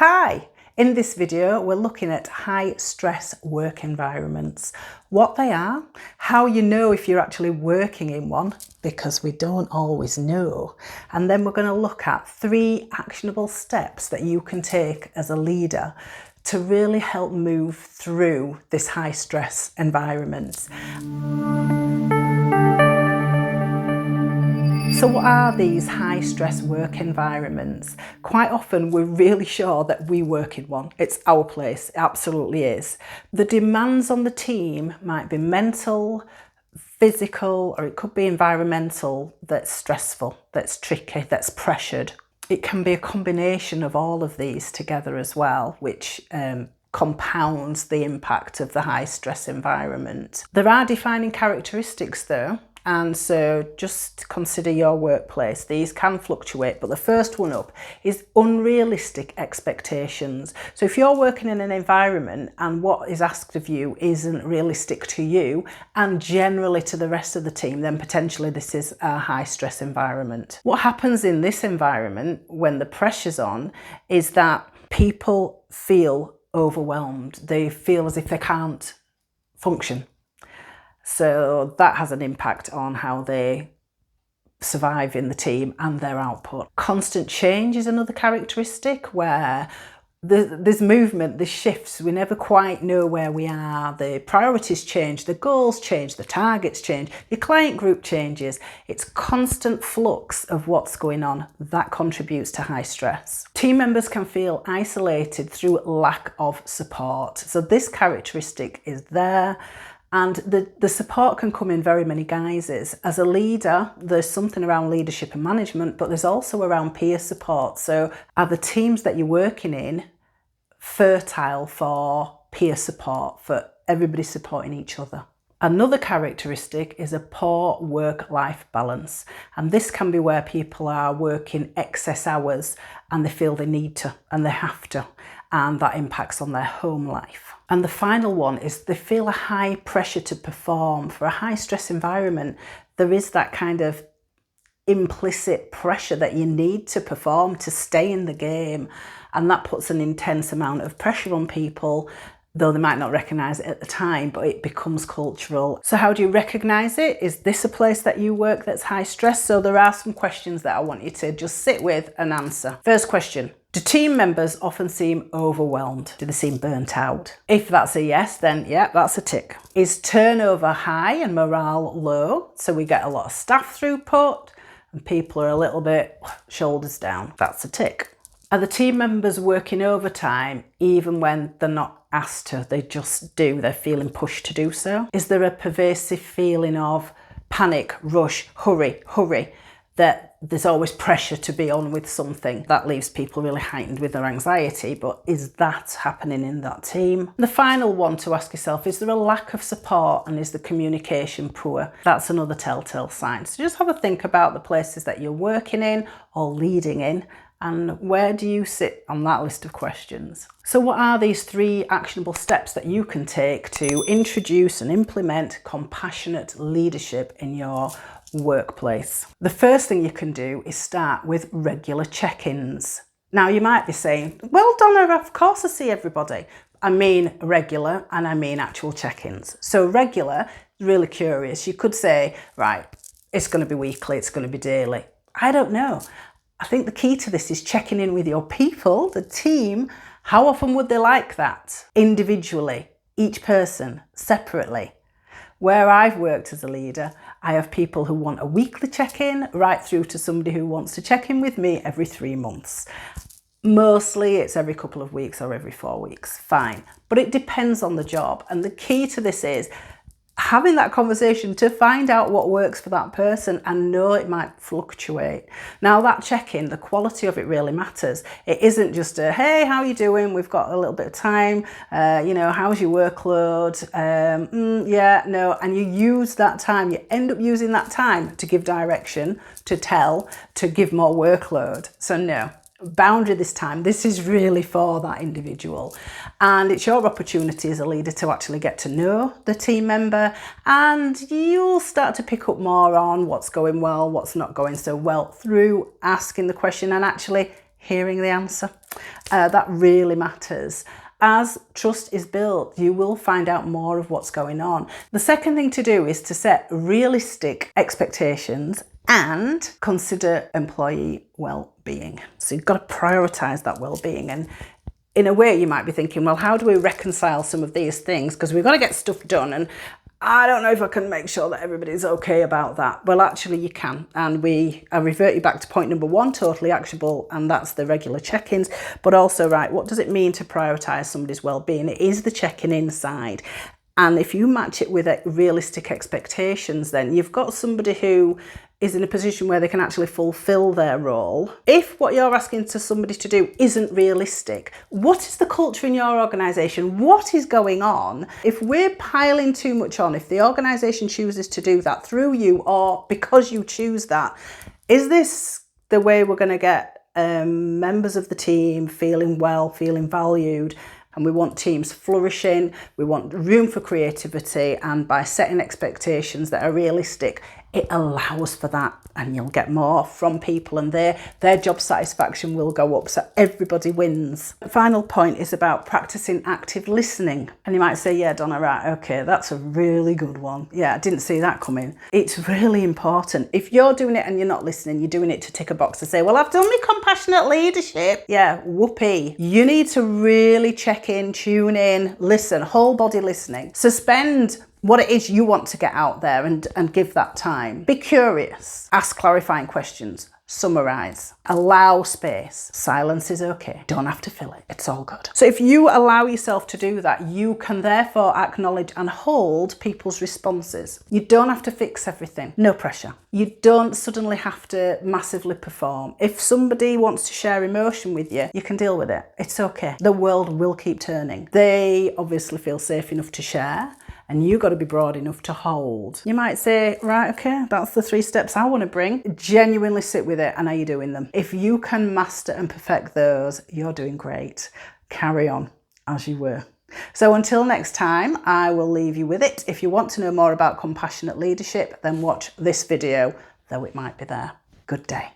Hi! In this video, we're looking at high stress work environments, what they are, how you know if you're actually working in one, because we don't always know. And then we're going to look at 3 actionable steps that you can take as a leader to really help move through this high stress environment. So what are these high stress work environments? Quite often we're really sure that we work in one. It's our place, it absolutely is. The demands on the team might be mental, physical, or it could be environmental that's stressful, that's tricky, that's pressured. It can be a combination of all of these together as well, which compounds the impact of the high stress environment. There are defining characteristics though. And so just consider your workplace. These can fluctuate, but the first one up is unrealistic expectations. So if you're working in an environment and what is asked of you isn't realistic to you and generally to the rest of the team, then potentially this is a high stress environment. What happens in this environment when the pressure's on is that people feel overwhelmed. They feel as if they can't function. So that has an impact on how they survive in the team and their output. Constant change is another characteristic where there's movement, there's shifts. We never quite know where we are. The priorities change, the goals change, the targets change, your client group changes. It's constant flux of what's going on. That contributes to high stress. Team members can feel isolated through lack of support. So this characteristic is there. And the support can come in very many guises. As a leader, there's something around leadership and management, but there's also around peer support. So are the teams that you're working in fertile for peer support, for everybody supporting each other? Another characteristic is a poor work-life balance. And this can be where people are working excess hours and they feel they need to and they have to, and that impacts on their home life. And the final one is they feel a high pressure to perform. For a high stress environment, there is that kind of implicit pressure that you need to perform to stay in the game. And that puts an intense amount of pressure on people, though they might not recognise it at the time, but it becomes cultural. So how do you recognise it? Is this a place that you work that's high stress? So there are some questions that I want you to just sit with and answer. First question. Do team members often seem overwhelmed? Do they seem burnt out? If that's a yes, then yeah, that's a tick. Is turnover high and morale low? So we get a lot of staff throughput and people are a little bit shoulders down. That's a tick. Are the team members working overtime even when they're not asked to? They just do. They're feeling pushed to do so. Is there a pervasive feeling of panic, rush, hurry, that there's always pressure to be on with something? That leaves people really heightened with their anxiety, but is that happening in that team? The final one to ask yourself, is there a lack of support and is the communication poor? That's another telltale sign. So just have a think about the places that you're working in or leading in, and where do you sit on that list of questions? So what are these 3 actionable steps that you can take to introduce and implement compassionate leadership in your workplace? The first thing you can do is start with regular check-ins. Now you might be saying, well Donna, of course I see everybody. I mean regular and I mean actual check-ins. So regular, really curious. You could say, right, it's going to be weekly, it's going to be daily. I don't know. I think the key to this is checking in with your people, the team. How often would they like that? Individually, each person, separately. Where I've worked as a leader, I have people who want a weekly check-in right through to somebody who wants to check in with me every 3 months. Mostly it's every couple of weeks or every 4 weeks, fine. But it depends on the job. And the key to this is having that conversation to find out what works for that person and know it might fluctuate. Now that check-in, the quality of it really matters. It isn't just a, hey, how are you doing? We've got a little bit of time. How's your workload? Yeah, no. And you use that time, you end up using that time to give direction, to tell, to give more workload. So no. Boundary this time. This is really for that individual, and it's your opportunity as a leader to actually get to know the team member, and you'll start to pick up more on what's going well, what's not going so well through asking the question and actually hearing the answer. That really matters. As trust is built, you will find out more of what's going on. The second thing to do is to set realistic expectations and consider employee well-being. So you've got to prioritise that well-being. And in a way, you might be thinking, well, how do we reconcile some of these things? Because we've got to get stuff done, and I don't know if I can make sure that everybody's okay about that. Well, actually you can. And I revert you back to point number 1, totally actionable, and that's the regular check-ins. But also, right, what does it mean to prioritise somebody's well-being? It is the checking inside. And if you match it with realistic expectations, then you've got somebody who is in a position where they can actually fulfill their role. If what you're asking to somebody to do isn't realistic, what is the culture in your organisation? What is going on? If we're piling too much on, if the organisation chooses to do that through you or because you choose that, is this the way we're going to get members of the team feeling well, feeling valued? And we want teams flourishing, we want room for creativity, and by setting expectations that are realistic, it allows for that, and you'll get more from people, and their job satisfaction will go up, so everybody wins. The final point is about practicing active listening. And you might say, yeah, Donna, right, okay, that's a really good one. Yeah, I didn't see that coming. It's really important. If you're doing it and you're not listening, you're doing it to tick a box to say, well, I've done my compassionate leadership. Yeah, whoopee. You need to really check in, tune in, listen, whole body listening. Suspend what it is you want to get out there and give that time. Be curious, ask clarifying questions, summarise, allow space. Silence is okay. Don't have to fill it. It's all good. So if you allow yourself to do that, you can therefore acknowledge and hold people's responses. You don't have to fix everything. No pressure. You don't suddenly have to massively perform. If somebody wants to share emotion with you, you can deal with it. It's okay. The world will keep turning. They obviously feel safe enough to share, and you've got to be broad enough to hold. You might say, right, okay, that's the 3 steps I want to bring. Genuinely sit with it, and are you doing them? If you can master and perfect those, you're doing great. Carry on as you were. So until next time, I will leave you with it. If you want to know more about compassionate leadership, then watch this video, though it might be there. Good day.